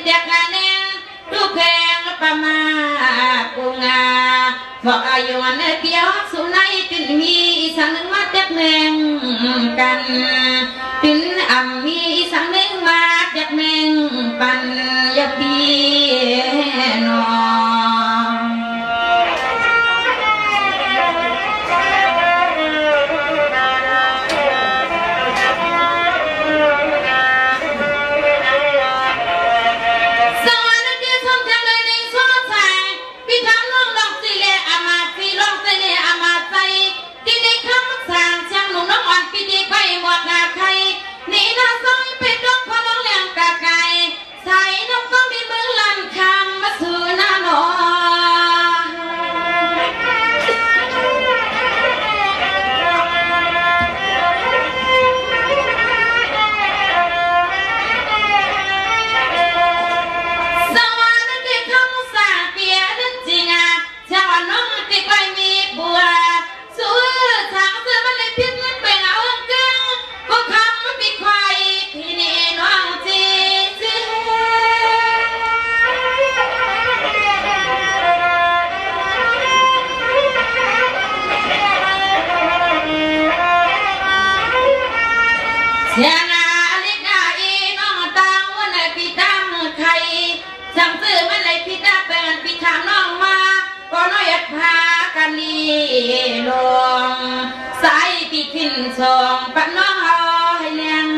เด็กงานเองดูแพงประมาปูงาบอกอายุอันเดียวสุนัยตินมีสังนึงมาเด็กแมงกันตินอ่ำมีสังนึงมาเด็กแมงปันยาพีนอนี่น่าซอยไปดอกพอน้องเลี้ยงกะไก่ใส่น้องก็มีมือลั่นคำมาสู่หน้าหนอสวรรค์ที่คำสาเปียนั่นจริงอ่ะชาวน้องที่ใกล้มีบัวสู้ทางเสือมันเลยพิษมันเป็นเอาเกินก็คำมันมีควายที่นี่น้องจีจีเสียนาลิกาอีน้องตังวันไหนพี่ตั้งไข่ช่างซื้อมันเลยพี่ตั้งเป็นพี่ทางน้องมาก็น้อยพากันลีลงสายพี่ขึ้นชงปันน้องเอาให้เลี้ยง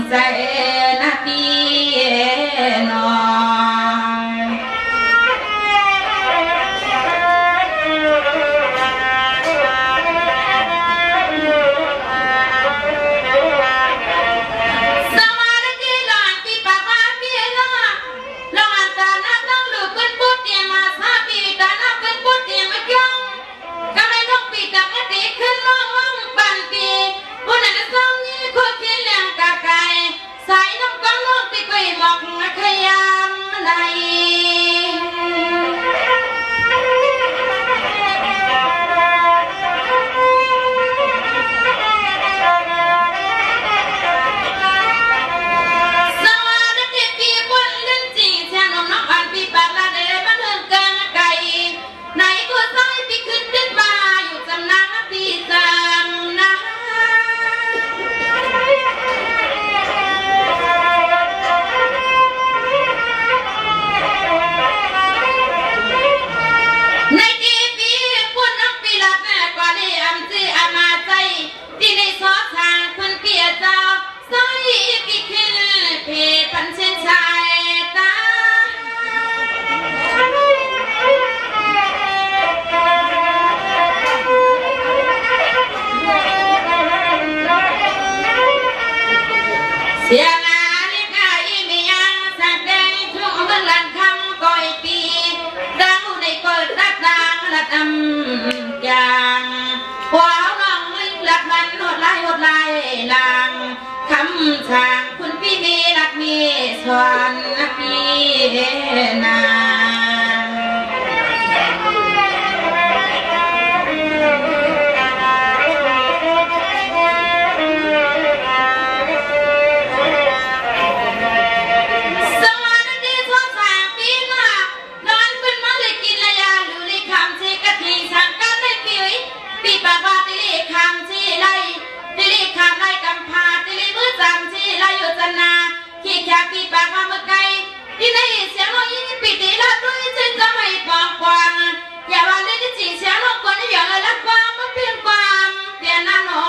ใส่นาทีน้อยสวัสดีหลานพี่ปากว่าพี่น้องลองอันตาหน้าต้องลูกขึ้นปุ๊บเตียงมาซาพี่ตาหน้าขึ้นปุ๊บเตียงมาจังกำลังนกปีกกระติกขึ้นมองว่างปันปีวันนั้นสองนี้คนที่เลี้ยงกะไก่ใส่น้ำก้อนลูกที่ไปหมอกขยำในสวัสดีพี่บนเล่นจริงแช่น้องน้องอ่านพี่ปากละเดบันเทิงเกินไก่ไหนก็ใส่พี่ขึ้นเดินมาอยู่จำนางพี่จำนะในที่พี่พูดนักปีละแม่กว่าได้อำจืออามาใจที่ในซอทางคนเปียเจ้าซอยพี่ขึ้นเพปันเช่นชายตาเสียงาลิกาอีเมียงสักแดงช่วงเมื่อลันคำก้อยปีดังในเปิดรักดังละตำจางหัวน้องลึกหลักมันหดลายลางคำทางคุณพี่มีรักมีสอนพี่นาสวัสดีทุกท่านพี่น้องนอนเป็นมาเลยกินระยะหรือเลยคำที่กะทิสังกัดได้พี่ปากว่าติลิคำที่ไรติลิคำไรกำพาติลิมือจำที่ไรอยู่จนาขี้แค่พี่ปากว่าเมื่อไกลที่ในเสียงเรายิ่งปิดตีละด้วยเช่นจะไม่กองกวางอย่าว่าเล่นที่จริงเสียงเราคนที่อย่างไรละความมันเปลี่ยนความเปลี่ยนหน้าหนอ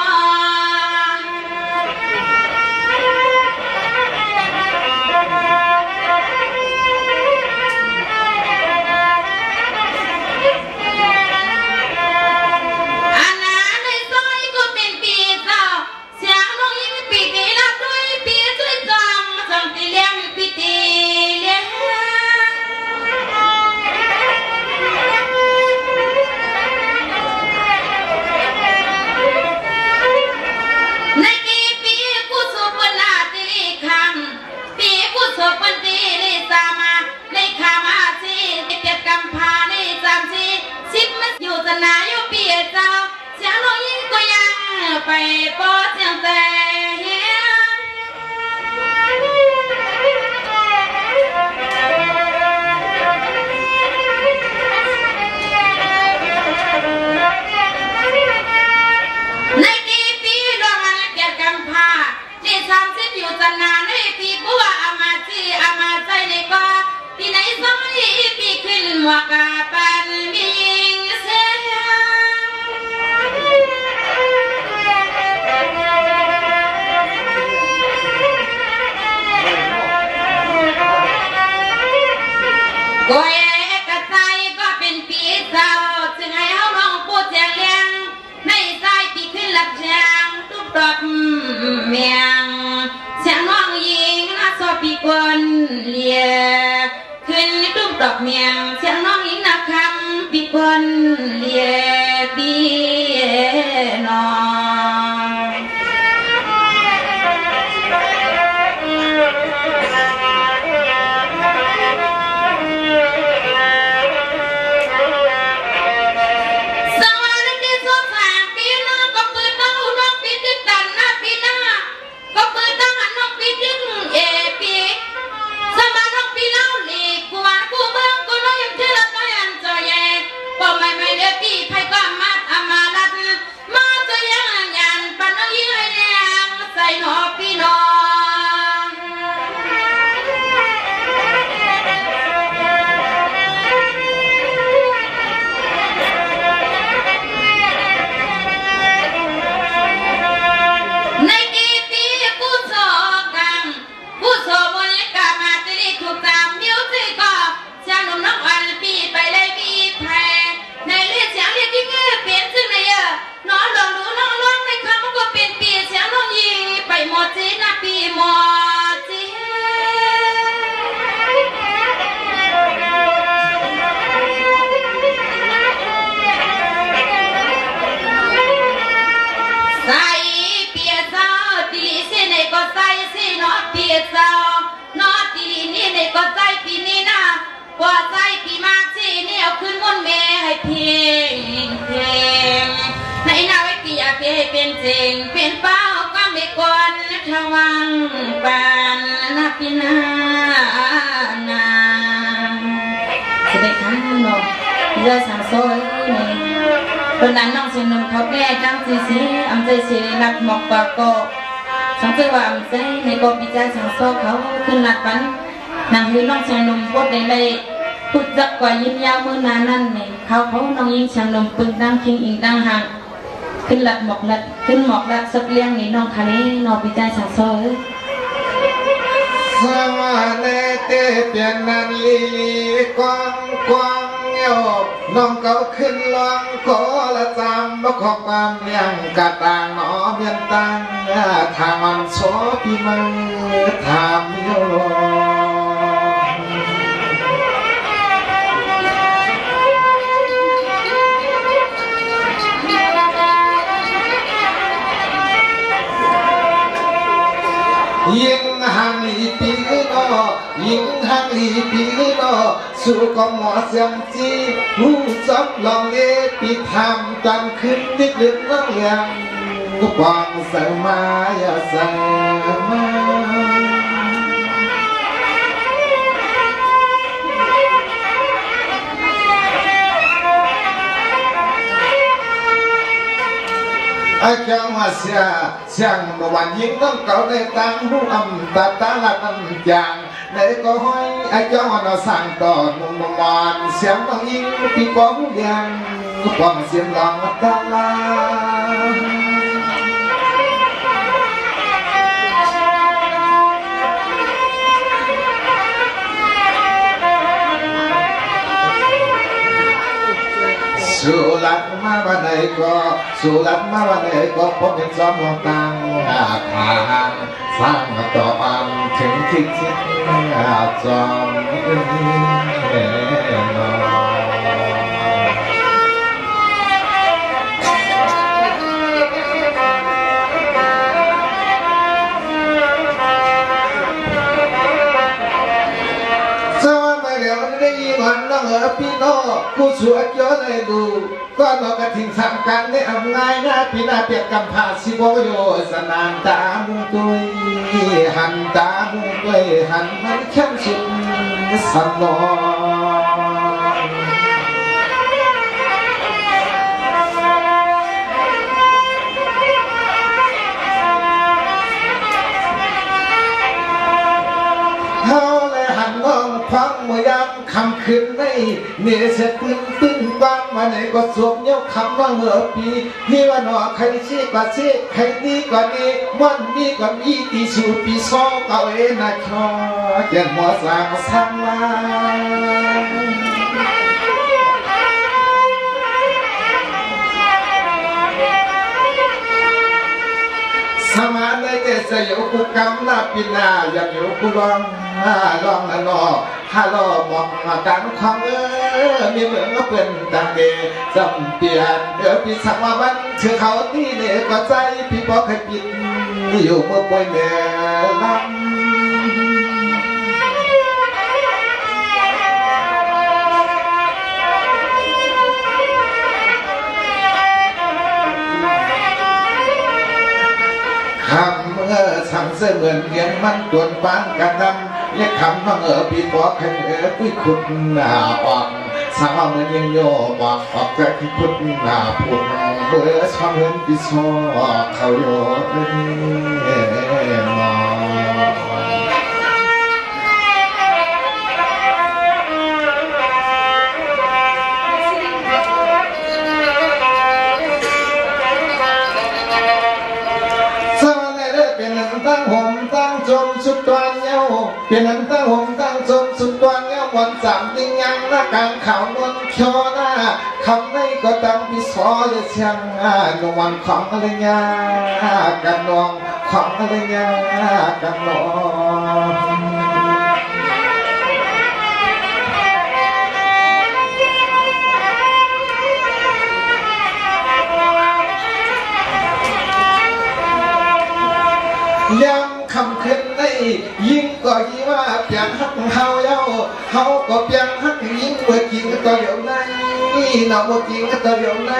ไปปอดยังแต่เฮีย จนาในปีบัวอามาจีอามาใจในก็ที่ไหนสมัยปีขึ้นหมวกกาปันมิงเสียก้อยกระใจก็เป็นปีเศร้าจึงให้เอาน้องพูดแจงเลี้ยงในใจปีขึ้นหลับแจงทุกดอกเมียงเสียงน้องยิงน่าชอบปีกวนเลียขึ้นทุกดอกเมียงเสียงน้องยิงนักคำปีกวนเลียปีน้องก็ใจปีนี้นะว่าใจปีมากสิเนี่ยเอาขึ้นมุนเมให้เพลงในนาไว้ปีอาเพเป็นจริงเป็นเป้าก็ไม่กวนทวังปานนาปีนาแสดงครั้งหนึ่งเรือสามโซ่นี่ตอนนั้นน้องเชียงนมเขาแก่จังสีอำใจเสียนักหมอกปากโกสังเกตว่าอำใจในกบิจารสังโซ่เขาขึ้นหลักปันนางคือน้องเชียงนมพูดได้พูดจักกว่ายิ้มยาวมือนานนั่นนี่เขาน้องยิงเชียงนมปึงดังคิงอิงดังห่างขึ้นหลักหมอกหลักขึ้นหมอกหลักสักเลี้ยงนี่น้องคานี้น้องบิจารสังโซ่สมาเนเตเปียนนันลีกวางกวางเยบน้องเขาขึ้นลองขอละจำบ่ขอความยังกะต่างหนอเบียนตังทางมันโซปีมือทำโยยิงหังลีปีโนยิงหังลีปีโนสู่กองหมอเสียงจีหูจับลองเล่ปีทำจำขึ้นนิดลึกน้องยังก็ปองใส่มาอย่าใส่มาไอ้เจ้ามาเสียเสียงเมื่อวันยิงน้องเก่าในตังหูอำตาตาละน้ำจางในก็ห้อยไอ้เจ้าเราสั่งต่อนุ่มมอนเสียงน้องยิงปีปองยังปองเสียงลองตาลาสุรัตมาวันไหนก็สุรัตมาวันไหนก็ผมเป็นซ้อมลองตังทางสร้างต่ออันถึงที่คิดจอมวันน้องพี่น้องผู้สวยเยอะเลยดูก็นอกระถิ่งทำกันได้เอาง่ายนะพี่นาเปียกกำพาสิโบโยสนานตามุงตุยหันตามุงตุยหันมันเข้มสุดสนอง ขึ้นในเนี่ยเสร็จตึ้งบ้างมาไหนก็สวมเย้าคำว่าปีพี่ว่าหนอใครชี้ก็ชี้ใครดีก็ดีมันมีก็มีตีสู่ปีสองเอาเองนะชอเจ็ดหัวสางสังลาสมาในเจสยกุกรรมนาปินาอยากอยู่กุลองลองนอฮัลโหลมองกันความมีเหมือนก็เป็นต่างเดจำเปลี่ยนปีสักวันเชื่อเขาที่เนี่ยก็ใจพี่บอกให้ปิดอยู่เมื่อป่วยเมื่อลำคำเมื่อสั่งเสมือนเงียนมันตวนปานกันนำเรียกคำว่าปีบอกให้พี่คุณออกสาวเหมือนยังโยบอกออกจากที่คุณพูดเมื่อชอบเห็นปีโซเขาโยตั้งห่มตั้งจมสุดตัวเย้าเปลี่ยนนั้นตั้งห่มตั้งจมสุดตัวเย้าวันสามดิ้งยังหน้ากลางขาวนวลเขียวหน้าคำในก็ตามพิซอเลยเชียงนวันของอะไรเงี้ยกันนองของอะไรเงี้ยกันนองย้ำคำขึ้นในยิ่งก็ยิ่งว่าเปียงหักเฮาเย้าเฮาก็เปียงหักยิ่งเมื่อกินก็เดี๋ยวในน้องเมื่อกินก็เดี๋ยวใน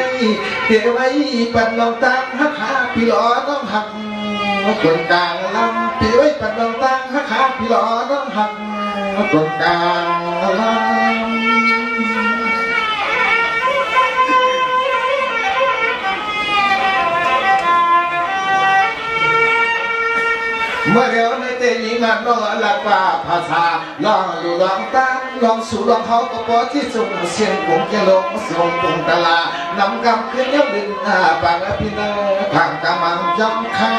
เดี๋ยวไว้ปันลองตั้งหักหาพี่หล่อน้องหักคนกลางลำพี่ไว้ปันลองตั้งหักหาพี่หล่อน้องหักคนกลางลำเมื่อเดี๋ยวในเตยิงนั้นน้องหลักว่าภาษาลองดูลองตั้งลองสู่ลองเขาก็พอที่ส่งเสียงผมจะลงส่งตรงตลาดนำกำขึ้นเย้าดึงบางพี่เนอทางกำมังจำคา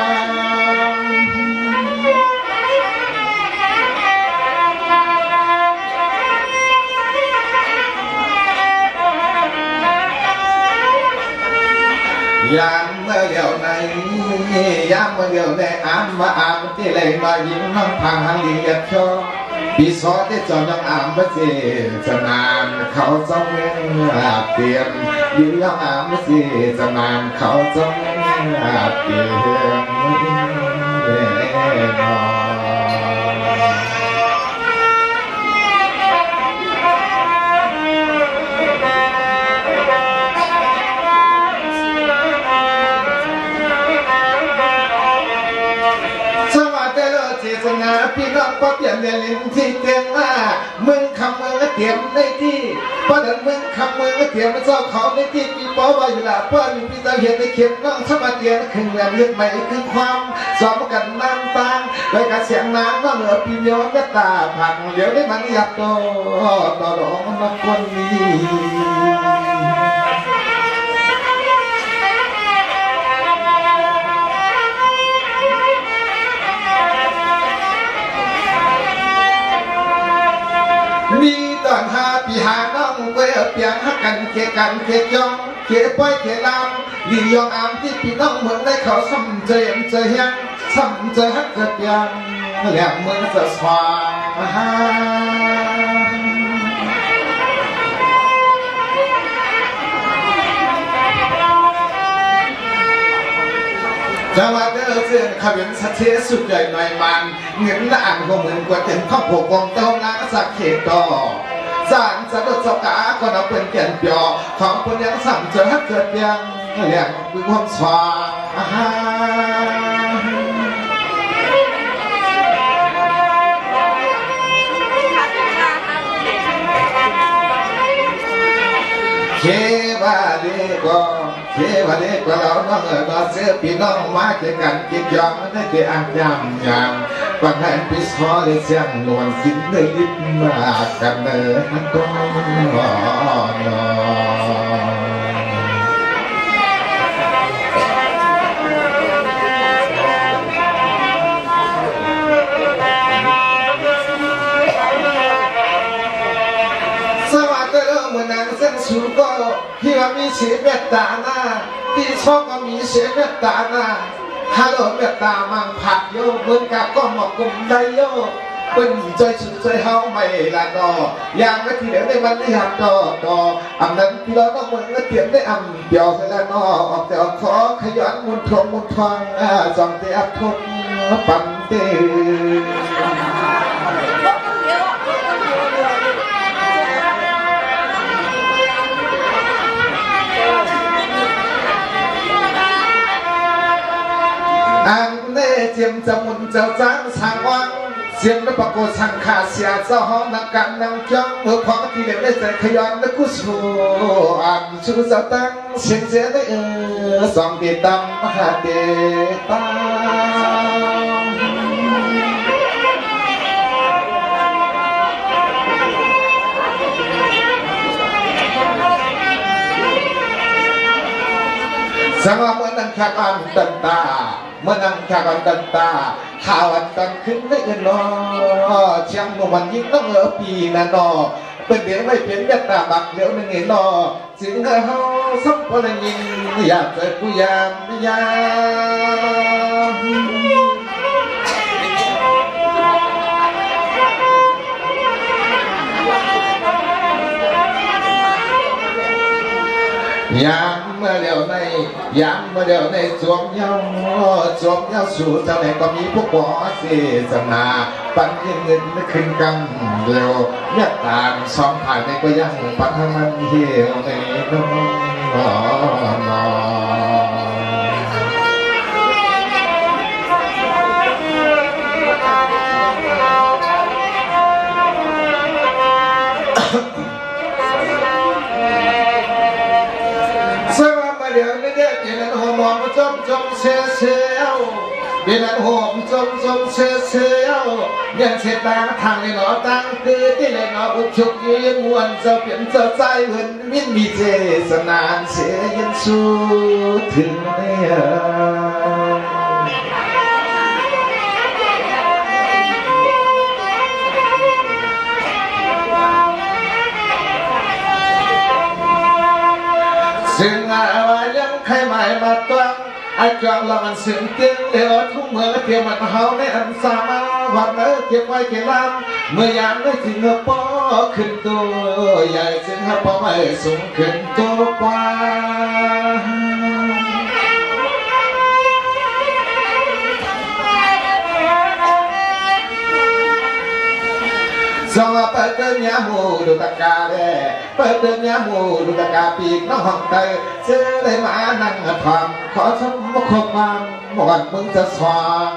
ยามเมื่อเดียวในยามเมื่อเดียวในมาที่เลยมายิ้มน้องพังหันเลียดชอปีซอที่จอน้องพระเจ้าจะนานเขาจ้องเล่นเตรียมยืนน้องพระเจ้าจะนานเขาจ้องเล่นเตรียมพี่น้องก็เตรียมเรียนที่เตรียมมามึงคำมึงก็เตรียมในที่พอเดินมึงคำมึงก็เตรียมมาเจ้าเขาในที่ปีปอว่าอยู่ละเพื่อนพี่ตาเห็นในเข็มน้องสมาเตียนขึ้นแรงเลือดใหม่คือความสอบกันน้ำตาไปกับเสียงน้ำน้องเหนือปีย้อนตาผักเดี๋ยวได้มันหยับโตต่อหลงมาคนนี้มีตอนหาปีหาน้องเกลียเปียงหักกันเกกันเกจองเกป้อยเกลำลียองที่พี่น้องเหมือนได้เขาซ้ำเจียมเจียงซ้ำเจียหักเจียงแหลมเหมือนจะสว่างจังหวัดเดิมเสื่อมขบินสะเทสุดใหญ่หน่อยมันเงินละอ่านก็เหมือนกว่าเต็มข้าวโพดกองเต้าล้างสักเขตต่อสารสะดุดสกาก็นับเป็นเกียนเปียวของคนยังสั่งเจอฮักเกิดยังแหลมคือความสว่างเคบาลีก็เทวดาก็เราน้องมาเสือพี่น้องมาเกี่ยกันกินยองได้เกี่ยอันยำ ปัญหาพิสอเลยเสียงนวลกินได้ลิ้นมากันเนื้อก้อนสวัสดีเมื่อนางเส้นสูก็ที่ว่ามีเสียเมตตาหน้าที่ชอบก็มีเสียเมตตาหน้าฮัลโหลเมตตามังผักโยเมืองกาก็หมอกกลุ่มได้โยเป็นใจสุดใจเฮาไม่ละดอยางไม่ทีเดียวในวันนี้หักดออำนั้นพี่เราต้องเหมือนก็เตรียมได้อำเดียวเสร็จแล้วนอออกแต่ขอขยันมุนทองจอมเตียบทงปั่นเตอันเน่เจียมจะมุนเจ้าจ้างสั่งวังเสียงนับประกฏสั่งขาเสียเจ้าห้องนักการนั่งจ้องเมื่อพอที่เด็กได้ใจขยันนักกุศลอันชูเจ้าตั้งเสียงเสียได้สองตีตั้มมหาเดตาสังว่าเมื่อนั่งแค่อันตันตาเมื่อนั่งแค่อันตันตาข่าวอันตันขึ้นได้เงินนอเชียงหนุ่มวันยิ่งต้องปีนั่นนอเป็นเดี๋ยวไม่เป็นเมตตาบักเดี๋ยวนึงเงินนอจึงเฮาสัมปนยิงอยากเจอผู้ยามยายามเมื่อเดียวในยามเมื่อเดียวในสวมเย้าสู่เจ้าไหนก็มีพวกบ่อเสียสนาปันเงินไม่ขึ้นกันเร็วเมื่อตามสองผ่านในก็ยังปันมันเหี่ยวในน้เดี๋ยวนี้เด็กเห็นหัวมองจมเสียวเห็นหัวจมเสียวยังเสียตาทางในหนอตั้งคือที่ในหนออุกชุกยืนมวนจะเปลี่ยนจะใจเหมือนมินมีเจสนานเสียยันสู้ถึงเนี่ยซึ่งว่ายังใครหมายมาตั้งไอ้จอมเรามันสึงเตียงเดียวทุกเมื่อเทียมมันเฮาในอันสามาวันเมื่อเทียมไว้เกี่ยลำเมื่อยามได้ถึงปอขึ้นตัวใหญ่ซึ่งปอไม่สูงขึ้นตัวกว่าสองเปิดเดินยามูดูตะกาเร่เปิดเดินยามูดูตะกาปีกน้องห้องเตยเจอได้มานั่งความขอชมขอความวันมึงจะสว่าง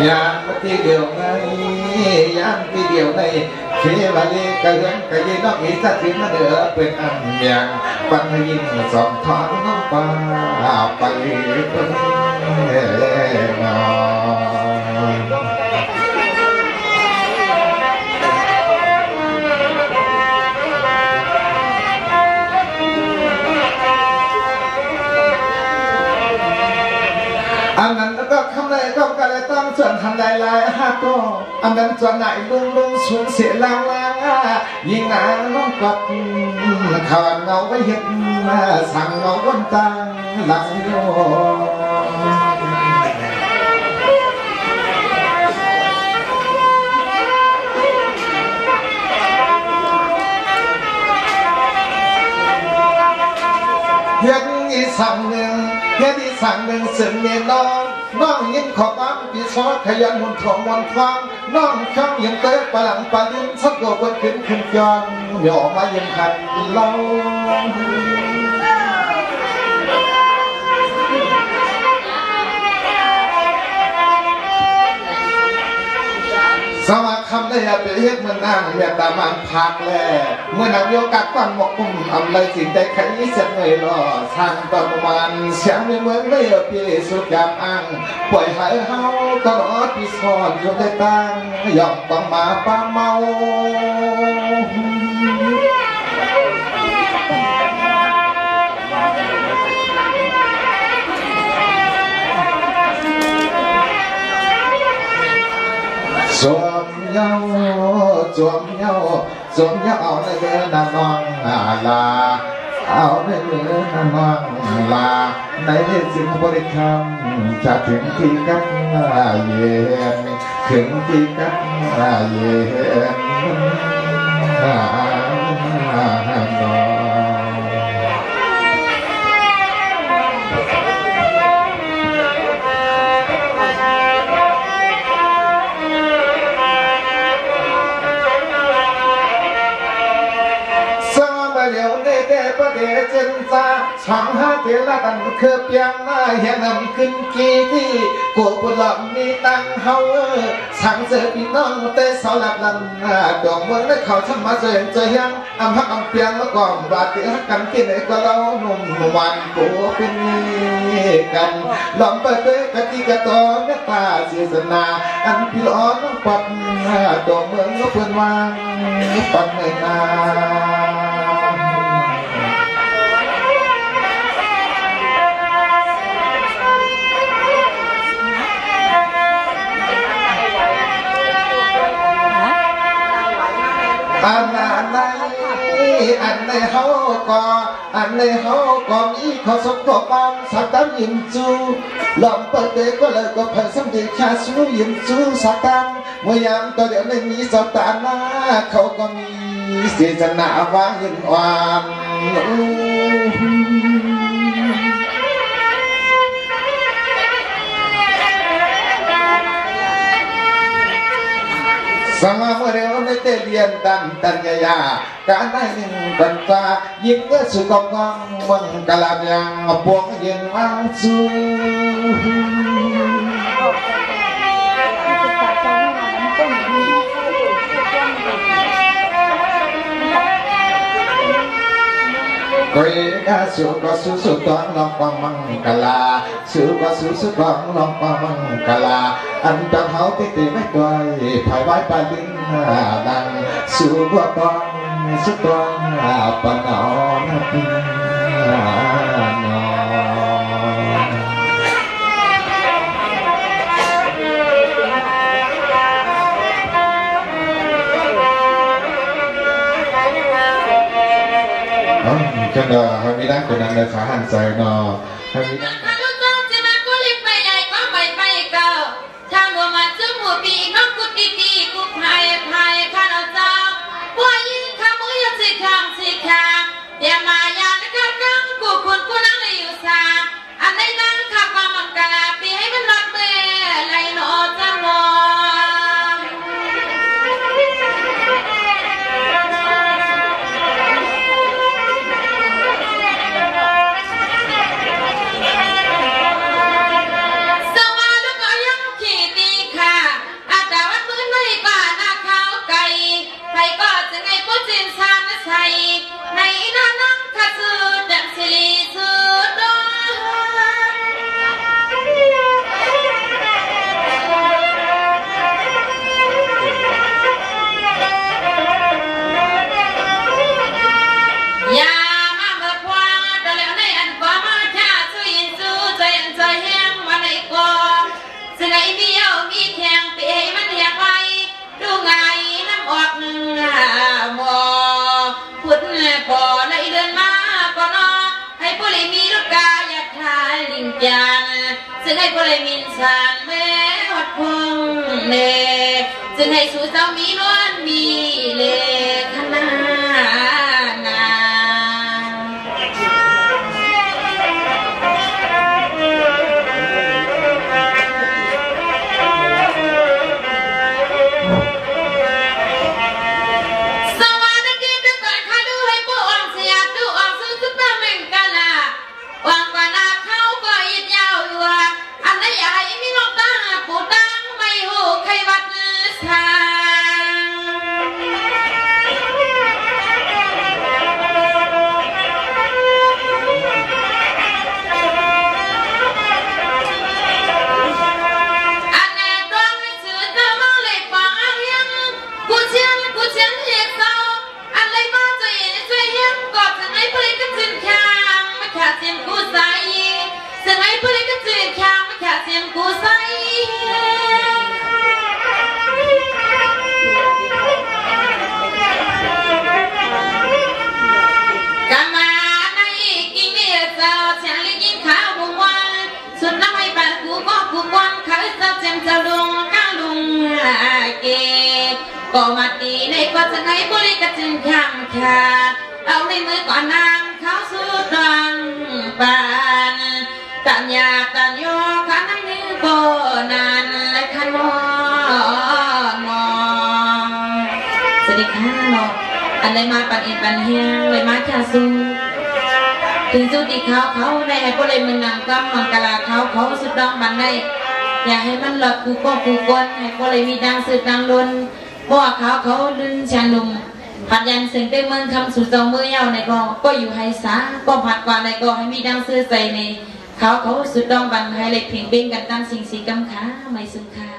ยามที่เดียวไงยามที่เดียวในเชื่อว่าเลี้ยกระเรื่องกระยินน้องอีสักถึงมาเดือเป็นอันอย่างปัญญิงสองทอนน้องป่าไปเป็นนอันนั้นก็คำใดก็กระไรต้องส่วนทำลายฮะก็อันนั้นส่วนไหนลุงสูญเสียลางยิ่งหนาน้องกัดข่าวเงาไว้เห็นสั่งเงาวันตาหลังโยเฮ็ดอีสั่งหนึ่งเฮ็ดอีสั่งหนึ่งเสียงเมียน้องยิ้มขอบบ้านปีซอขยันหุ่นทองวันฟังน้องช่างยิ้มเตะปลังปลิ้นสักตัวบนขึ้นจอนหย่อมายิ้มขัดเล่าสวัสดิ์ค ำเลยไปเฮ็ดมันนั่งเมียตามันพักแลเมื่อนางโยกัดฟันหมกกุ้มอำไรสิ่งใดใครเสียเงยรอทางตอนมันเสียงในเมืองเลยพี่สุดยามอังปล่อยหายเฮาตลอดพี่ซ่อนอยู่ในตังยอมต้องมาป้าเมาสวมเยาสวมเยาสวมเยาเอาในเรือนน้องลาเอาในเรือนน้องลาในสิ่งบริกรรมจะถึงที่กันเย็นถึงที่กันเย็นน้องเดชนซาช่างหาเทละตันคือเพียงเห็นนำขึ้นกี่ที่กูบุหลอกมีตังเฮาสั่งเสือพี่น้องเตะสาวหลับลันดอกเมืองได้เขาทำมาเจอเจอยังอำพักอำเพียงแล้วก่อนบาดเจ็บกันที่ไหนก็เราหนุ่มวันกูเป็นกันหลอมไปด้วยกะทิกะตอเมตตาเสียสนาอันพี่ร้อนปัดดอกเมืองก็เพื่อนวางปัดไม่นาอันในเฮาก็อันในเฮาก็มีข้อสมก็ความสักตั้งยิมจูหลอมเปิดเด็กก็เลยก็เพิ่มสัมผัสแค่สู้ยิมจูสักตั้งเมื่อยามตัวเดียวในมีสตาร์นาเขาก็มีเสียชนะว่ายินวานสมาเมื่อเร็วในเตเลียนตันยาการได้หนึ่งปัญจายิงก็สุกองมังกลาบยังพวงยิงมังซูก็ยังสุก็สุตองลองฟังมังกลาสุก็สุตองลองฟังมังกลาอันจังเขาตีไม่ไกลภายไว้ปาลินดังสุก็ต้องสุตองปนอนปีนจังเด้อให้มีด้านคนนั้นเลยขาหันใจเนาะให้มีด้านถ้าลูกน้องจะมากูรีบไปใหญ่ก็ไม่ไปเก่าทางหัวมาจึงหัวปีน้องกูดีกูพายข้าเอาเจ้าพวกยิงข้ามือยัดสิข้างอย่ามายานะกังกูคุณกูนั่งอยู่ซาอันไหนนั่งข้าความมังกรปีให้มันรักเมื่อไรหนอจะมองในน้านั่งข้าซื้อดังสิริซื้อดอยามาเมื่อควาแต่แล้วในอันกว่ามาชาซื้อยินซื้อใจแห้งมาในกอซึ่งไอ้เบี้ยวมีแข่งปีให้มันเหี่ยไปดูไงน้ำออกหมอพุดพอในเดือนมาก็นอให้ผู้เลยมีลูกกาอยากทายลิงจันซึ่งให้ผู้เลยมีสารแม่วัดพงเนซึ่งให้สู่เจ้ามีล้วนมีเลขนาอันไหนใหญ่มีน้องตาปูตังไม่หูใครวัดสา前也走，俺来妈最最香，个真爱不离个真强，没看见故事意，真爱不离个真强，没看见故事意。干嘛那一斤的走，千里银靠不完，顺那么一半苦瓜苦瓜，靠着尖着龙干龙给。ก็มาดีในก็จะให้บริการจึงข้างขาเอาในมือก่อนนางเขาสู้ดังปานตัญญาตัญโยขันในมือก็นานและขันมองสวัสดีค่ะเนาะอันเลยมาปันเอ็นปันเฮียงเลยมาแค่สู้ถึงสู้ดีเขาในให้บริมันนางก็มังกลาเขาสุดดองบันได้อยากให้มันหลอดกูก็กูกวนให้บริมีดังสืบดังล้นเพราะว่าเขาดึงชานุ่มผัดยันเสียงเต้เมืองคำสุดจองมือยาวในก็อยู่ให้สาก็ผัดกว่าในก็ให้มีดังซื้อใส่ในเขาสุดดองบันให้เล็กเพียงเบ่งกันตั้งสิ่งสีกำขาไม่สุขค่ะ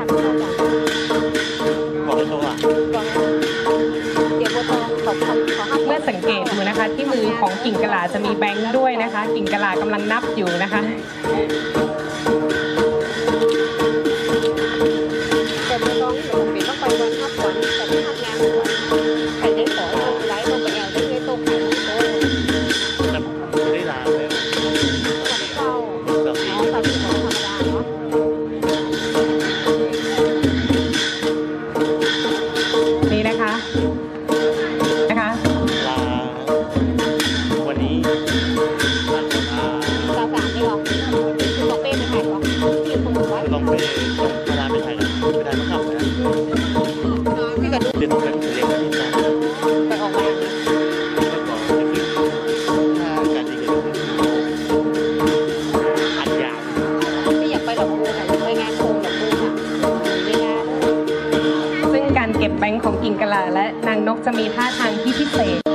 ค่ะพี่อาจารย์บอกให้โตอ่ะเดี๋ยวโบตองขอเมื่อสังเกตดูนะคะที่มือของกิ่งกะลาจะมีแบงค์ด้วยนะคะ กิ่งกะลากำลังนับอยู่นะคะแต่โบตองเดี๋ยวเป็นต้องไปวันทับก่อนแต่ไม่ทับงานก่อนใครได้ขอให้เราไลฟ์ลงไปแอลที่ได้โตขายโตจะได้ลาเลยเข้าอ๋อสามีของธรรมดาเนาะนี่นะคะลาวันนี้สาวสามไม่หรอกคือต้องเป้ไปถ่ายหรอกที่คนบอกว่าต้องไปลาไปถ่ายไม่ได้ต้องขับนะพี่กับลูกเรียนต้องไปเรียนที่นั่นไปออกมาแล้วก็ถ้าการที่เกิดอันยาวไม่อยากไปดอกบัวค่ะไปงานโคมดอกบัวค่ะไม่งานซึ่งการเก็บแบงค์ของกิ่งกะลาและนางนกจะมีท่าทางที่พิเศษ